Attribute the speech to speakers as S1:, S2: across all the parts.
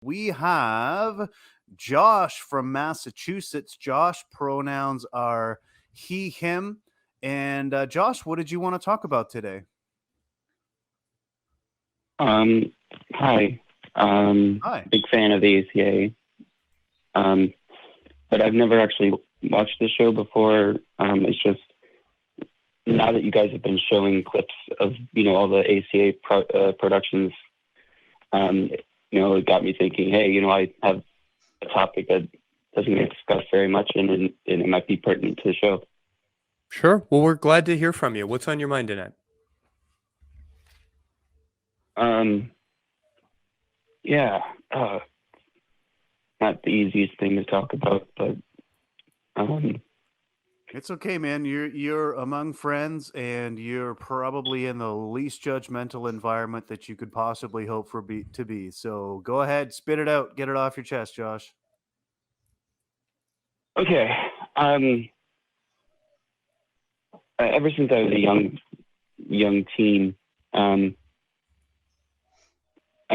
S1: We have Josh from Massachusetts. Josh, pronouns are he, him. And Josh, what did you want to talk about today?
S2: Um, Hi.
S1: Hi.
S2: Big fan of the ACA. But I've never actually watched the show before. It's just now that you guys have been showing clips of, all the ACA productions, it got me thinking, hey, I have a topic that doesn't get discussed very much and it might be pertinent to the show.
S3: Sure. Well, we're glad to hear from you. What's on your mind tonight?
S2: Yeah, not the easiest thing to talk about, but
S1: It's okay, man. You're among friends, and you're probably in the least judgmental environment that you could possibly hope for to be. So go ahead, spit it out, get it off your chest, Josh.
S2: okay. Ever since I was a young teen, I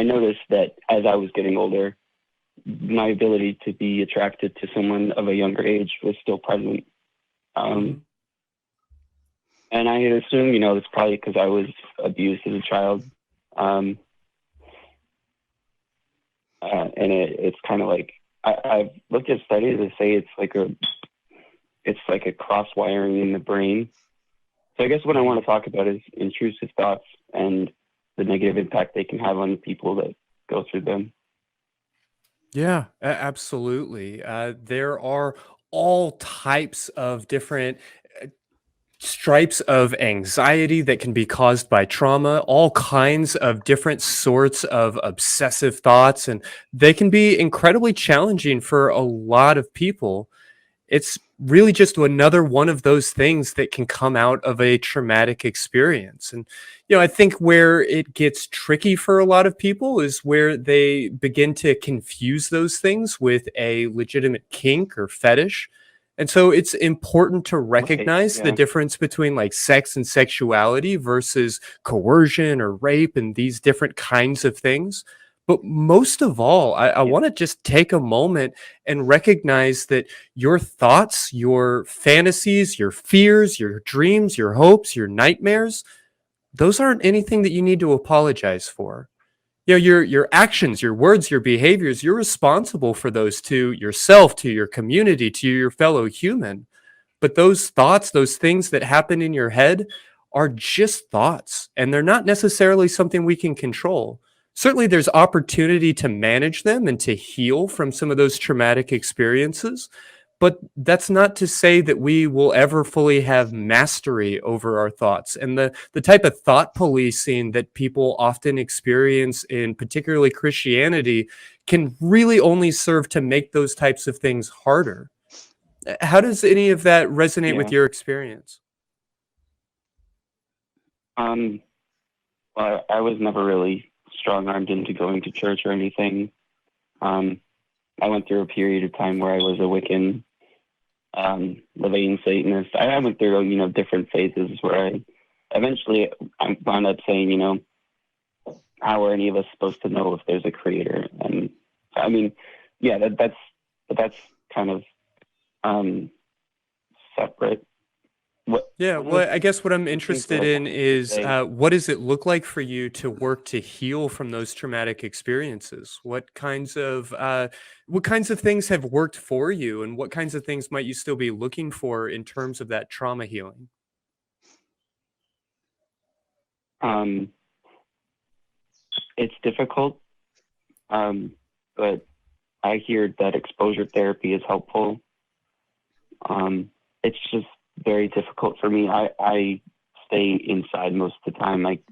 S2: noticed that as I was getting older, my ability to be attracted to someone of a younger age was still present. And I had assumed, it's probably because I was abused as a child. And it's kind of like I've looked at studies that say it's like a cross wiring in the brain. So I guess what I want to talk about is intrusive thoughts and the negative impact they can have on the people that go through them.
S3: Yeah, absolutely. There are all types of different stripes of anxiety that can be caused by trauma, all kinds of different sorts of obsessive thoughts, and they can be incredibly challenging for a lot of people. It's really just another one of those things that can come out of a traumatic experience. And, I think where it gets tricky for a lot of people is where they begin to confuse those things with a legitimate kink or fetish. And so it's important to recognize the difference between like sex and sexuality versus coercion or rape and these different kinds of things. But most of all, I want to just take a moment and recognize that your thoughts, your fantasies, your fears, your dreams, your hopes, your nightmares, those aren't anything that you need to apologize for. Your actions, your words, your behaviors, you're responsible for those to yourself, to your community, to your fellow human. But those thoughts, those things that happen in your head are just thoughts, and they're not necessarily something we can control. Certainly, there's opportunity to manage them and to heal from some of those traumatic experiences. But that's not to say that we will ever fully have mastery over our thoughts. And the type of thought policing that people often experience in particularly Christianity can really only serve to make those types of things harder. How does any of that resonate with your experience?
S2: Well, I was never really strong-armed into going to church or anything. I went through a period of time where I was a Wiccan, Levian Satanist. I went through, different phases where I wound up saying, how are any of us supposed to know if there's a creator? And I mean, yeah, that's kind of separate.
S3: Well, I guess what I'm interested in is what does it look like for you to work to heal from those traumatic experiences? What kinds of things have worked for you, and what kinds of things might you still be looking for in terms of that trauma healing?
S2: It's difficult, but I hear that exposure therapy is helpful. It's just very difficult for me. I stay inside most of the time. Like,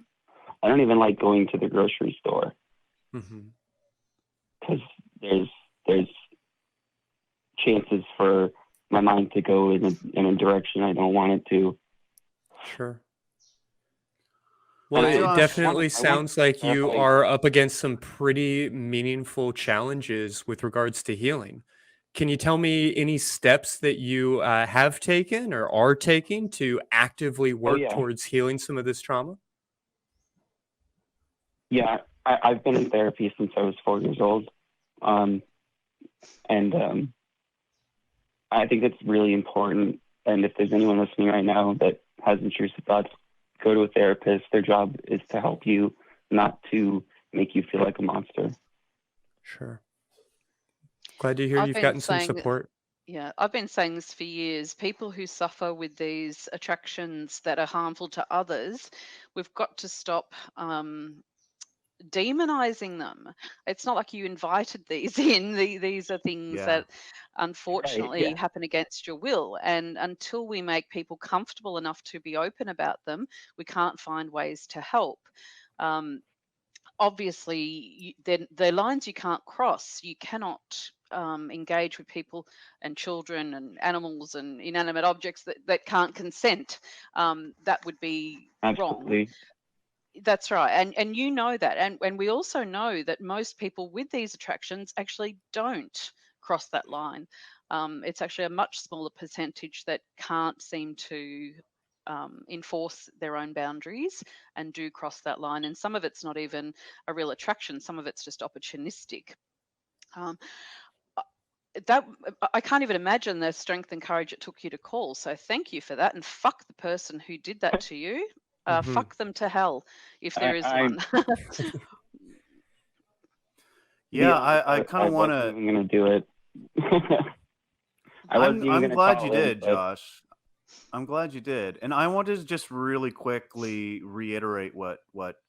S2: I don't even like going to the grocery store because there's chances for my mind to go in a direction I don't want it to.
S3: Sure. Well, it definitely sounds like you are up against some pretty meaningful challenges with regards to healing. Can you tell me any steps that you have taken or are taking to actively work towards healing some of this trauma?
S2: Yeah, I've been in therapy since I was 4 years old. And I think it's really important. And if there's anyone listening right now that has intrusive thoughts, go to a therapist. Their job is to help you, not to make you feel like a monster.
S3: Sure. Glad to hear
S4: I've
S3: you've
S4: been
S3: gotten some
S4: saying,
S3: support.
S4: yeah, I've been saying this for years. People who suffer with these attractions that are harmful to others, we've got to stop demonizing them. It's not like you invited these in. These are things
S1: Yeah.
S4: that unfortunately
S2: yeah.
S4: happen against your will. And until we make people comfortable enough to be open about them, we can't find ways to help. Obviously, they're lines you can't cross. You cannot engage with people and children and animals and inanimate objects that can't consent. That would be wrong.
S2: Absolutely.
S4: That's right. And you know that. And we also know that most people with these attractions actually don't cross that line. It's actually a much smaller percentage that can't seem to enforce their own boundaries and do cross that line. And some of it's not even a real attraction. Some of it's just opportunistic. That I can't even imagine the strength and courage it took you to call. So thank you for that. And fuck the person who did that to you. Fuck them to hell if there is one.
S1: Yeah, I kind of want
S2: I
S1: to.
S2: wasn't even going to do it.
S1: I'm glad you
S2: call in,
S1: did,
S2: but-
S1: Josh. I'm glad you did, and I want to just really quickly reiterate what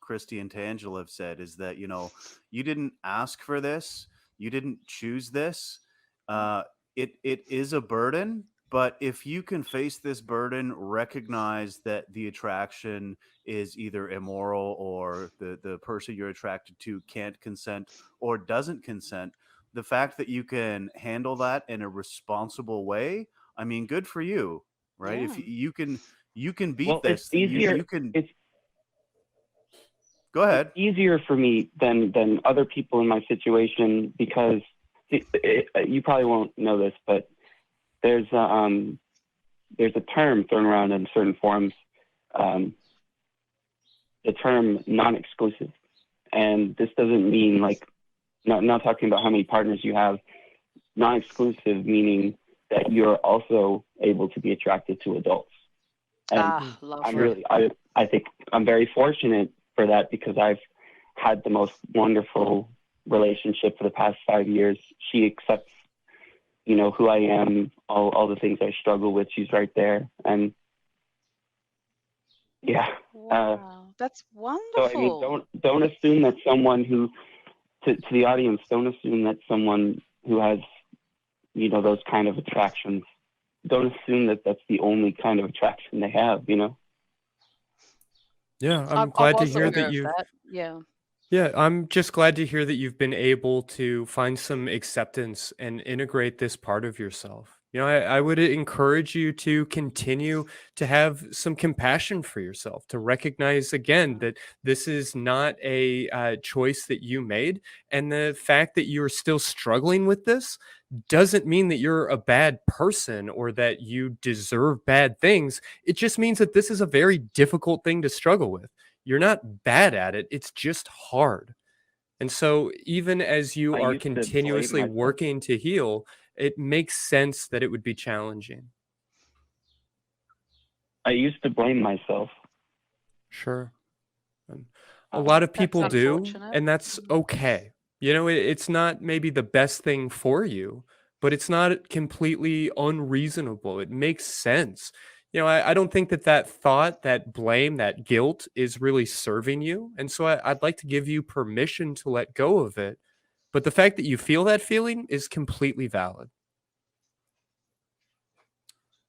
S1: Christy and Tanjil have said is that you didn't ask for this, you didn't choose this. It is a burden, but if you can face this burden, recognize that the attraction is either immoral or the person you're attracted to can't consent or doesn't consent. The fact that you can handle that in a responsible way, I mean, good for you, right?
S4: Yeah.
S1: If you can beat
S2: Well,
S1: this,
S2: it's easier.
S1: you can.
S2: It's
S1: Go ahead.
S2: easier for me than other people in my situation because you probably won't know this, but there's a term thrown around in certain forums, the term non-exclusive, and this doesn't mean like not talking about how many partners you have. Non-exclusive meaning that you're also able to be attracted to adults. And
S4: Lovely.
S2: I think I'm very fortunate for that because I've had the most wonderful relationship for the past 5 years. She accepts, who I am, all the things I struggle with. She's right there. And yeah.
S4: Wow, that's wonderful.
S2: So I mean, don't assume that someone who, to the audience, don't assume that someone who has, those kind of attractions, don't assume that that's the only kind of attraction they have,
S3: Yeah, I'm
S4: I
S3: glad to
S4: was
S3: hear
S4: aware
S3: that
S4: of
S3: you've.
S4: that. Yeah.
S3: Yeah, I'm just glad to hear that you've been able to find some acceptance and integrate this part of yourself. I would encourage you to continue to have some compassion for yourself, to recognize again that this is not a choice that you made. And the fact that you're still struggling with this doesn't mean that you're a bad person or that you deserve bad things. It just means that this is a very difficult thing to struggle with. You're not bad at it. It's just hard. And so even as you
S2: I
S3: are
S2: used to blame
S3: continuously
S2: myself.
S3: working to heal, it makes sense that it would be challenging.
S2: I used to blame myself.
S3: Sure. A lot of
S4: That's
S3: people do,
S4: unfortunate.
S3: and that's okay. It's not maybe the best thing for you, but it's not completely unreasonable. It makes sense. I don't think that thought, that blame, that guilt is really serving you. And so I'd like to give you permission to let go of it. But the fact that you feel that feeling is completely valid.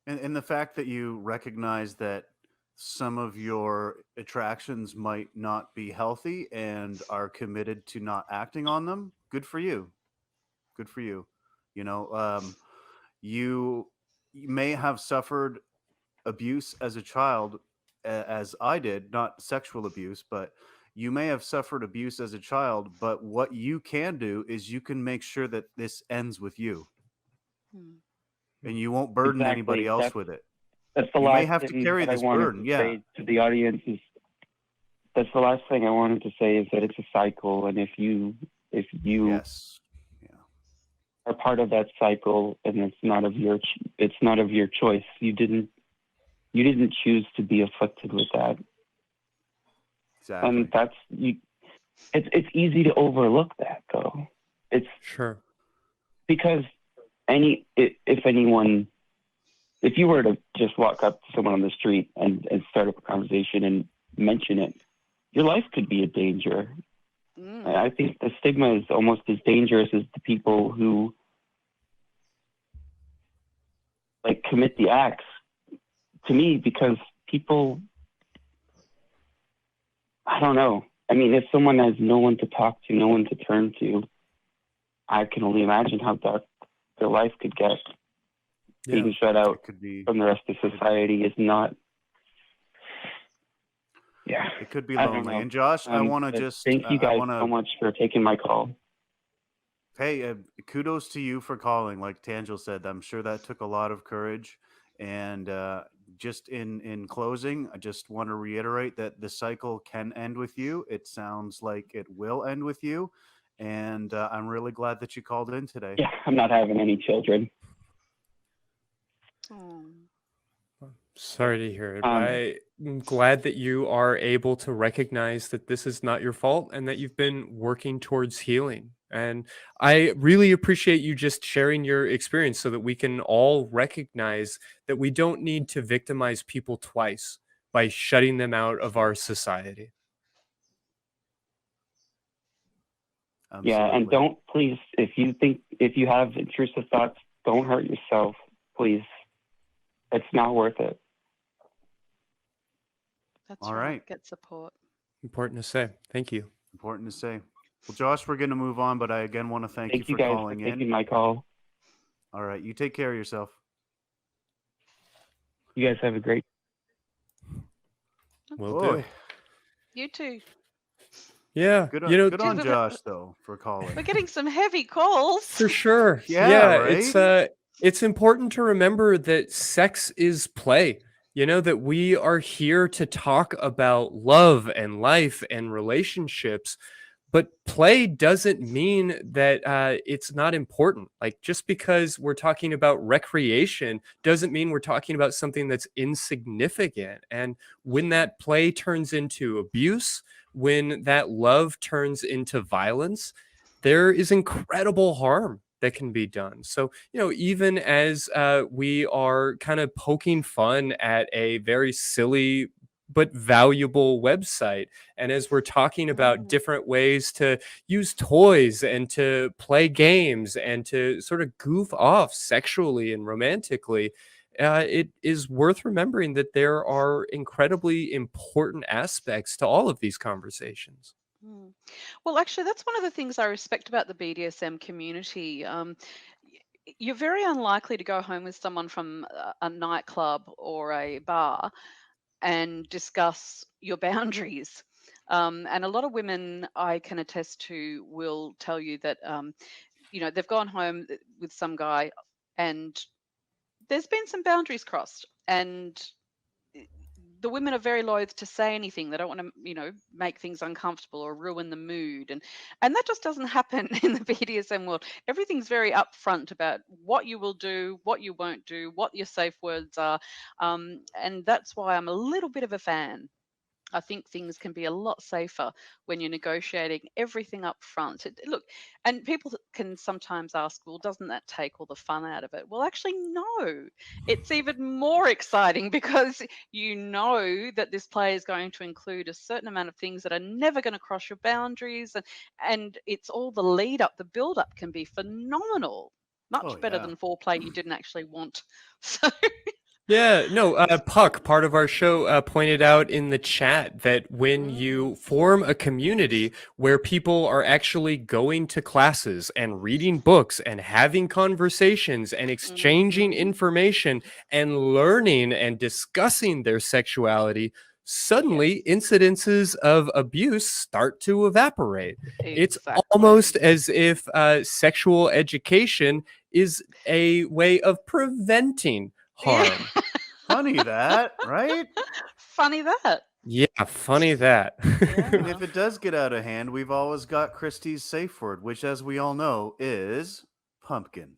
S1: And the fact that you recognize that some of your attractions might not be healthy and are committed to not acting on them, good for you. Good for you. You may have suffered abuse as a child, as I did, not sexual abuse, but you may have suffered abuse as a child. But what you can do is you can make sure that this ends with you, and you won't burden anybody else with it.
S2: That's the
S1: You
S2: last
S1: may have to
S2: thing
S1: carry
S2: that I
S1: this
S2: wanted
S1: burden.
S2: to
S1: Yeah.
S2: say to the audience is that's the last thing I wanted to say is that it's a cycle, and if you
S1: Yes. Yeah.
S2: are part of that cycle, and it's not of your choice. You didn't choose to be afflicted with that.
S1: Exactly.
S2: And it's easy to overlook that, though. It's
S3: Sure.
S2: because if you were to just walk up to someone on the street and start up a conversation and mention it, your life could be a danger. And I think the stigma is almost as dangerous as the people who like commit the acts, to me, because people, I don't know. I mean, if someone has no one to talk to, no one to turn to, I can only imagine how dark their life could get.
S3: Yeah.
S2: Being shut out
S1: It could be.
S2: from the rest of society is not. Yeah,
S1: It could be
S2: I don't
S1: lonely.
S2: know.
S1: And Josh, I want to
S2: But
S1: just
S2: thank you
S1: I
S2: guys
S1: want
S2: so
S1: to
S2: much for taking my call.
S1: hey, kudos to you for calling. Like Tanjil said, I'm sure that took a lot of courage. And just in closing, I just want to reiterate that the cycle can end with you. It sounds like it will end with you. And I'm really glad that you called in today.
S2: Yeah, I'm not having any children.
S3: Sorry to hear it.
S2: Um,
S3: I'm glad that you are able to recognize that this is not your fault and that you've been working towards healing. And I really appreciate you just sharing your experience so that we can all recognize that we don't need to victimize people twice by shutting them out of our society.
S2: Yeah, and
S1: Absolutely.
S2: don't, please, if you have intrusive thoughts, don't hurt yourself, please. It's not worth it.
S4: That's
S1: All
S4: right.
S1: right.
S4: Get support.
S3: Important to say. Thank you.
S1: Important to say. Well, Josh, we're going to move on, but I again want to thank you
S2: Thank you
S1: for
S2: guys for
S1: calling
S2: taking
S1: in.
S2: my call.
S1: All right. You take care of yourself.
S2: You guys have a great.
S3: Will
S1: Boy,
S3: do.
S4: You too.
S3: Yeah.
S1: good
S3: You know,
S1: good
S4: Geez,
S1: on
S4: we're
S1: Josh though for calling.
S4: getting some heavy calls.
S3: for sure.
S1: Yeah,
S3: It's important to remember that sex is play. You know, that we are here to talk about love and life and relationships, but play doesn't mean that it's not important. Like, just because we're talking about recreation doesn't mean we're talking about something that's insignificant. And when that play turns into abuse, when that love turns into violence, there is incredible harm that can be done. So, you know, even as we are kind of poking fun at a very silly but valuable website, and as we're talking about different ways to use toys and to play games and to sort of goof off sexually and romantically, it is worth remembering that there are incredibly important aspects to all of these conversations.
S4: Well, actually, that's one of the things I respect about the BDSM community. You're very unlikely to go home with someone from a nightclub or a bar and discuss your boundaries. And a lot of women I can attest to will tell you that, they've gone home with some guy and there's been some boundaries crossed. And the women are very loath to say anything. They don't want to, make things uncomfortable or ruin the mood. And that just doesn't happen in the BDSM world. Everything's very upfront about what you will do, what you won't do, what your safe words are. And that's why I'm a little bit of a fan. I think things can be a lot safer when you're negotiating everything up front. Look, and people can sometimes ask, well, doesn't that take all the fun out of it? Well, actually, no. It's even more exciting because you know that this play is going to include a certain amount of things that are never going to cross your boundaries. And it's all the lead up, the build up can be phenomenal. Much better than foreplay you didn't actually want. So.
S3: Yeah, no, Puck, part of our show, pointed out in the chat that when you form a community where people are actually going to classes and reading books and having conversations and exchanging information and learning and discussing their sexuality, suddenly incidences of abuse start to evaporate. It's almost as if sexual education is a way of preventing harm.
S1: Funny that, right?
S4: Funny that.
S3: Yeah, funny that.
S1: And if it does get out of hand, we've always got Christy's safe word, which, as we all know, is pumpkin.